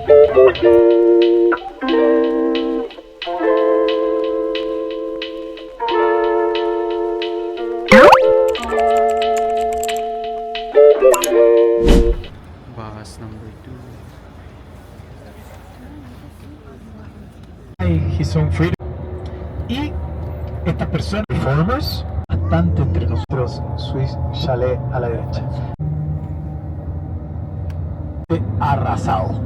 Bus number 2. His own freedom. Y esta persona, reformers, bastante entre nosotros, Swiss Chalet a la derecha. Arrasado.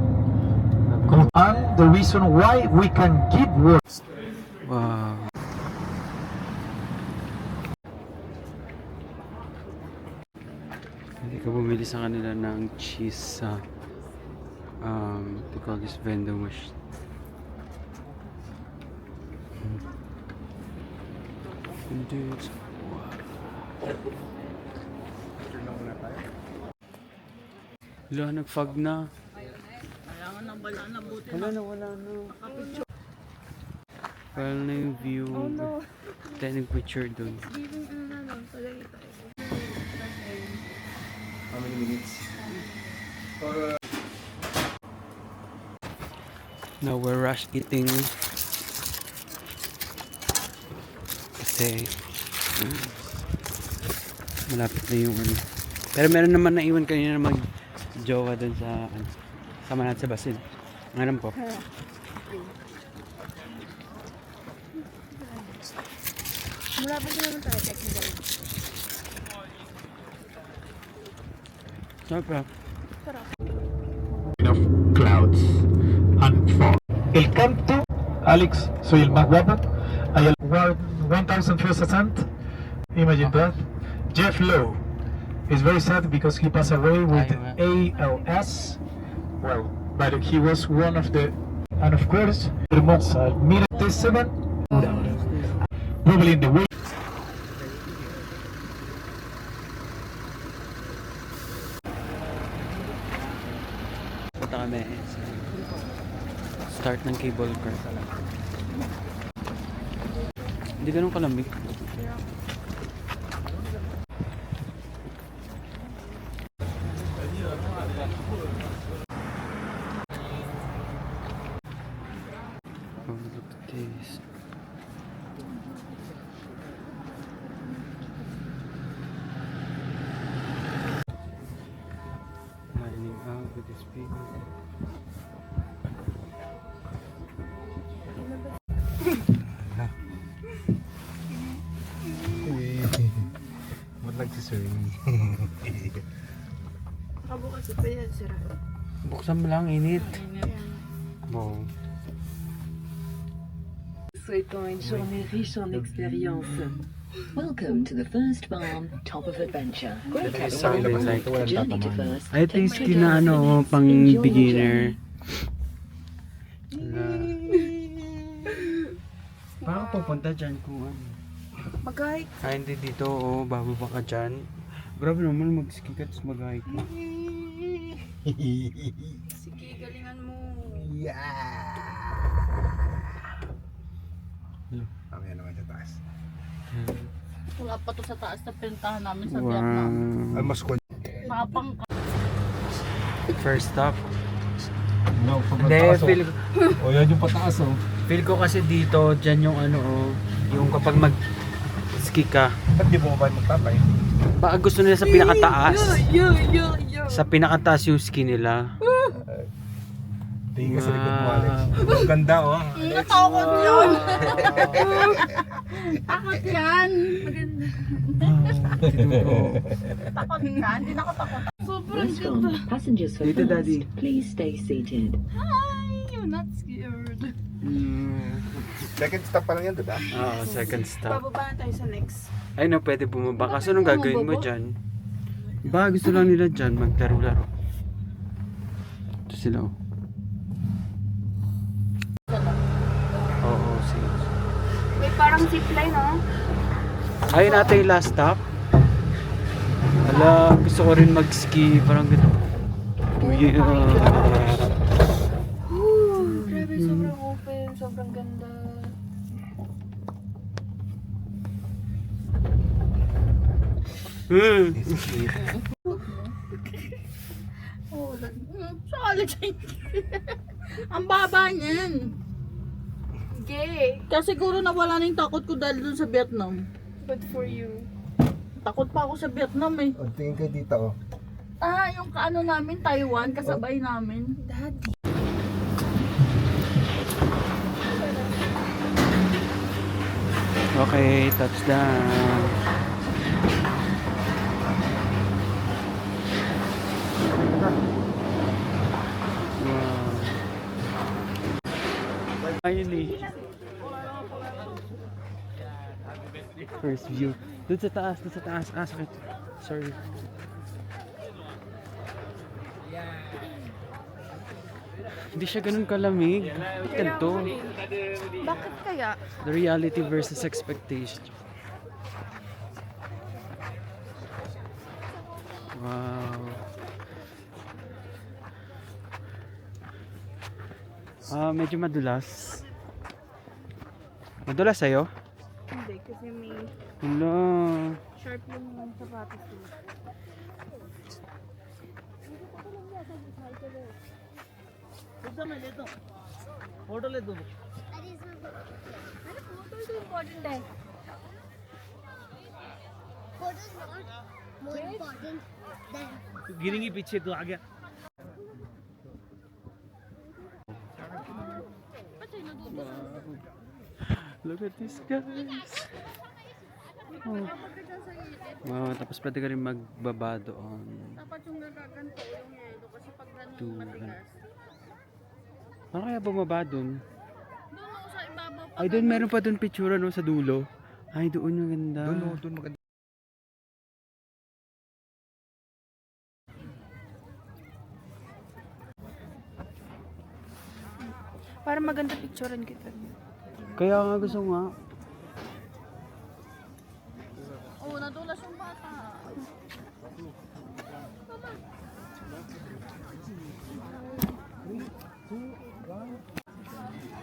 And the reason why we can keep working. Wow. Hindi ka bumili sa kanila ng cheese sa they call this vending machine. Dudes. Wala, nag-fog na. Wala na. Wala na yung view. Tayo nag-picture dun. How many minutes? Now we're rush eating. Kasi malapit na yung ano. Pero meron naman na iwan kanina na mag-jowa dun sa sama natin sa basin. Ang alam ko. Malapit na naman tayo technical. Sarap. Of clouds and fog. El canto, Alex, soy el más guapo. Hay el 1000 first ascent. Imagine that. Jeff Lowe is very sad because he passed away with ALS. Well, but he was one of the, and of course, Hermosa, 1007. Probably in the way. Punta kami sa start ng cable car. Hindi ganun kalamig. Oh, look at this. Lining out with this people. Would like to serve. Kabukas pa yan, sir. Buksan mo lang, init. Wow. Souhaitons une journée riche en expériences. Welcome to the first farm, top of adventure. Great Sounded like journey to first. I think skin na ano, pang beginner. Paano pupunta dyan kung ano? Mag-hike. Hindi dito, bababa ka dyan. Grabe naman mag-ski ka tapos mag-hike ka. Sige, galingan mo. Mamaya naman sa taas. Wala pa to sa taas na pinuntahan namin sa Vietnam. Ay, mas kwan. Makapang ka. First stop. No, pag Hindi, mataas, feel, oh. Oh, yan yung pataas, oh. feel ko kasi dito, dyan yung ano, yung kapag mag-ski ka, Ba't di mo ba magtapay? baka gusto nila sa pinakataas. Yo. Sa pinakataas yung ski nila. Tingin ka sa likod mo, Alex. Ang ganda, oh. Natakot yun. Takot yan. Maganda. Takot ka? Hindi na ako takot. Sobrang First ganda. farm, passengers for Dito, Daddy. first. Please stay seated. Hi, you're not scared. Second stop pa lang yan, diba? Oo, second stop. Bababa na tayo sa next. Ay no, pwede bumaba. Kaso anong gagawin mo dyan? Ba, gusto lang nila dyan maglaro-laro. Ito sila, oh. Oo, sige. May parang zipline, no? Ayun natin yung last stop. Ala, gusto ko rin mag-ski. Parang gano'n. Oh yeah. Grabe, sobrang open. Sobrang ganda. Oh, Sa Alex. Ang baba niyan. Gay. Kaya siguro nawala na yung takot ko dahil dun sa Vietnam. Good for you. Takot pa ako sa Vietnam eh. O, tingin kayo dito, oh. Yung kaano namin, Taiwan, kasabay namin. Daddy. Okay, touchdown. Wow. Ayun eh. First view. Doon sa taas, doon sa taas. Ah, sakit. Sorry. Hindi siya ganun kalamig. Ba't ganito? Bakit kaya? The reality versus expectation. Wow. Medyo madulas. Madulas sa'yo? Hindi, kasi may Hello. sharp yung sapatos ko. Important है. Photo is not more important than गिरेंगी पीछे तो आ गया. Look at this guys. Oh. Wow, tapos pwede ka rin magbaba doon. Dapat yung nagaganto yung yelo kasi pag ganun Two. matigas. Ano kaya bumaba doon? Doon ako sa ibabaw pa. Ay, doon meron pa doon picture no sa dulo. Ay, doon yung ganda. Doon maganda. Para maganda picturean kita. Kaya nga gusto nga. Oo, nadulas yung bata.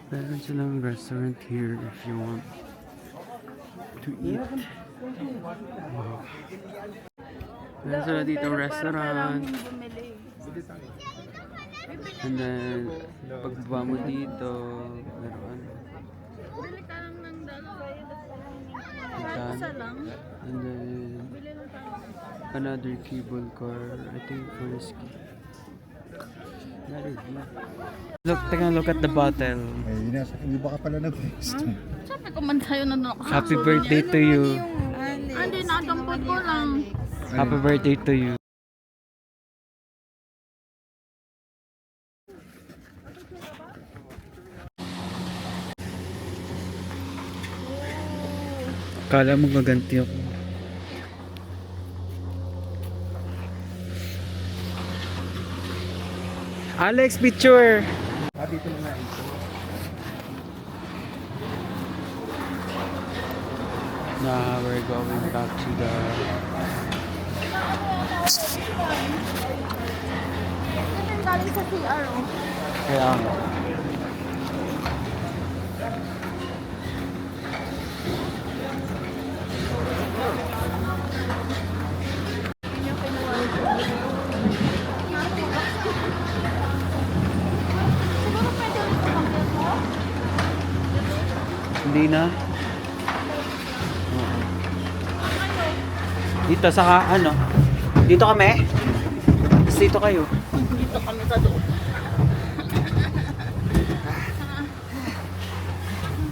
Meron silang restaurant here if you want to eat. Wow. Meron sila dito restaurant. Bumili. And then, pagbaba mo dito, meron. Bili ka lang ng dalawa. Ikan. Isa lang. And then, Bili lang tayo. another cable car. I think for the ski. Look, look at the bottle. Ay, hindi ba ka pala nag-text? Sabi ko man sa'yo na doon ako. Happy birthday to you. Hindi, nadampot ko lang. Happy birthday to you. Kala mo gaganti ako. Alex, picture! Dito na nga ito. Now we're going back to the... Kasi galing sa CR. oh. Kaya nga. Siguro pwede ulit kumakit mo? Hindi na. Oo. Dito sa ano? Dito kami? Tapos dito kayo. Dito kami sa doon.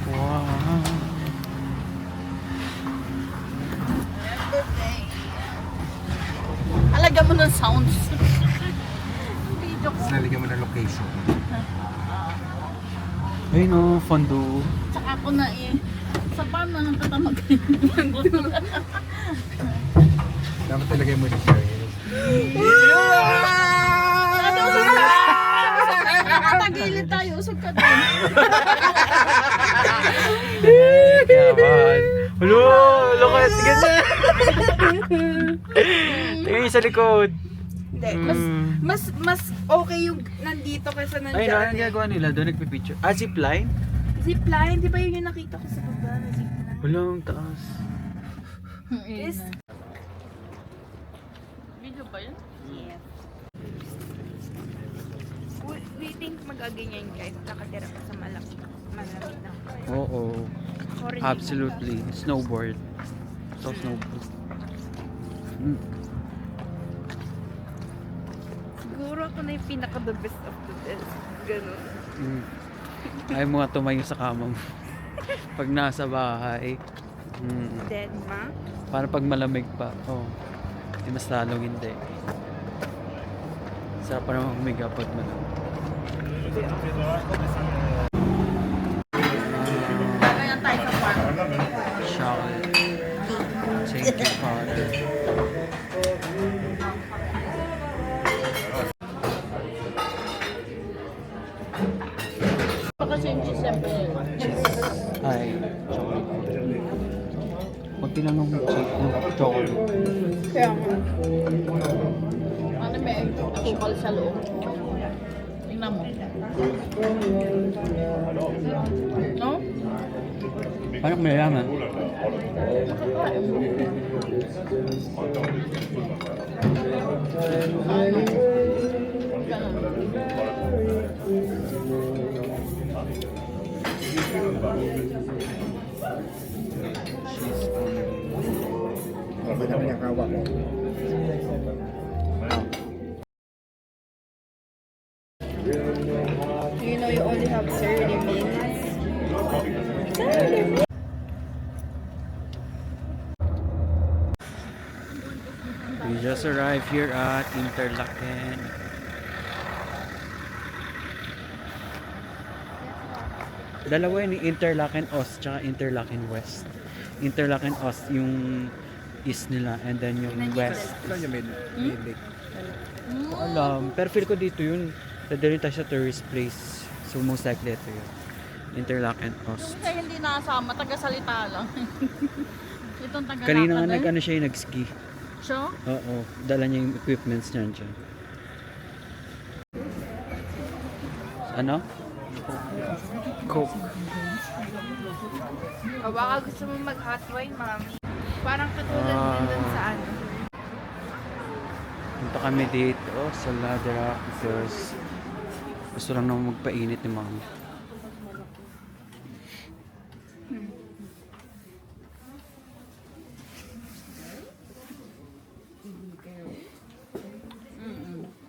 Wow. Alaga mo ng sounds. Video ko. Nalagyan mo na location. Ayun o, fondo. Tsaka ako na sa farm na nang tatamag. Dapat talagay mo na serious. Nakatagilid tayo, usog ka doon. Kaya man. Hello! Hello ka! Tingnan na! Tingnan niyo sa likod. Hindi, Mm. mas okay yung nandito kaysa Ay, nandiyan. ano ginagawa nila? Doon nagpipicture. Ah, zipline? Zipline, di ba yun yung nakita ko sa baba na zipline? Wala, ang taas. Is, Video ba yun? yes. think magaganyan guys, nakatira ka sa malamig na. Oo. Foreign Absolutely. Snowboard. So snowboard. Mm. Siguro ako na yung pinaka the best of the best. Ganun. Mm. Ayaw mo nga tumayo sa kama mo. Pag nasa bahay. Mm. Dead ma. Para pag malamig pa. Oh. Mas lalong hindi. Sarap pa naman humiga pag malamig. Ganyan tayo sa farm. Shower. Thank you, Father. Pa kasi yung cheese siyempre. Ay, chocolate. Kunti lang ng chocolate. Kaya nga. Ano may asukal sa loob. Tingnan mo. No? Parang may laman. Ano naman yung hawak mo? You know you only have 30 minutes. We just arrived here at Interlaken. Dalawa yun, Interlaken Ost tsaka Interlaken West. Interlaken Ost yung east nila and then yung west. Saan yung main lake? Alam, pero feel ko dito yun. Dadalhin tayo sa tourist place. So most likely ito yun. Interlaken Ost. Kasi hindi nakasama, taga-salita lang. Itong taga-lakad. Kanina nga nag-ano siya yung nag-ski. So? Oo, dala niya yung equipments niyan dyan. Ano? Coke. O baka gusto mo mag-hot wine, mami. Parang katulad din dun sa ano. Punta kami dito sa Ladera because gusto lang naman magpainit ni mami.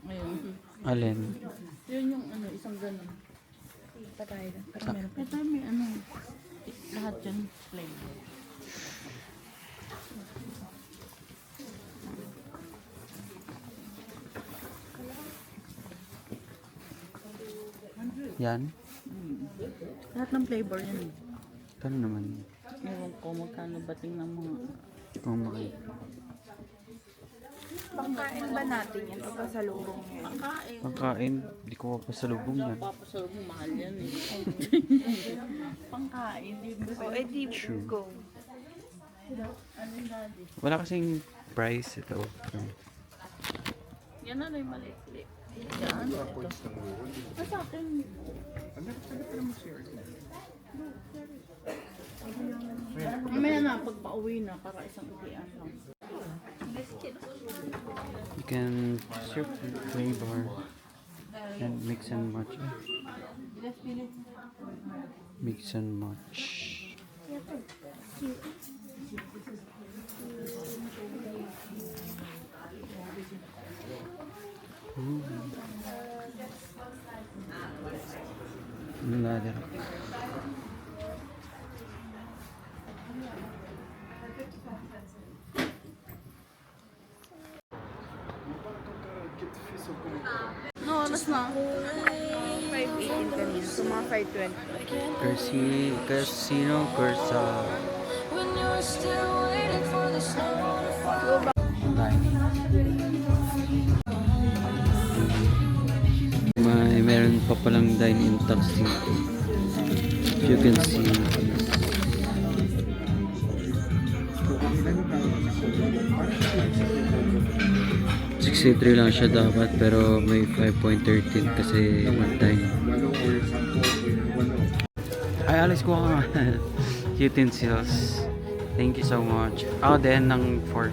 Ayun. Alin? Yun yung ano, isang ganun. Patay na. Ito may ano, lahat yan flavor. Yan? Lahat ng flavor yan. Kano naman? Ewan ko magkano bating ng mga... Kung maki. Pangkain ba natin yan? O pasalubong yan? Pangkain. Pagkain, di ko papasalubong yan. Papasalubong mahal yan eh. Pangkain, di ba? O edi True. go. Ano yung daddy? Wala kasing price ito. Yan na yung maliit. Yan. Sa akin. Mamaya na, pag pauwi na, para isang uwian lang. You can serve the flavor and mix and match. Mix and match. Ooh. Ladder. No, oras na. 5.18 kanina. So mga 5.20. Casino Cursa. Meron pa palang dine-in taxi. If you can see. $63 lang siya dapat pero may 5.13 kasi one time. Ay, alis ko nga. Utensils. Thank you so much. Ako din ng fork.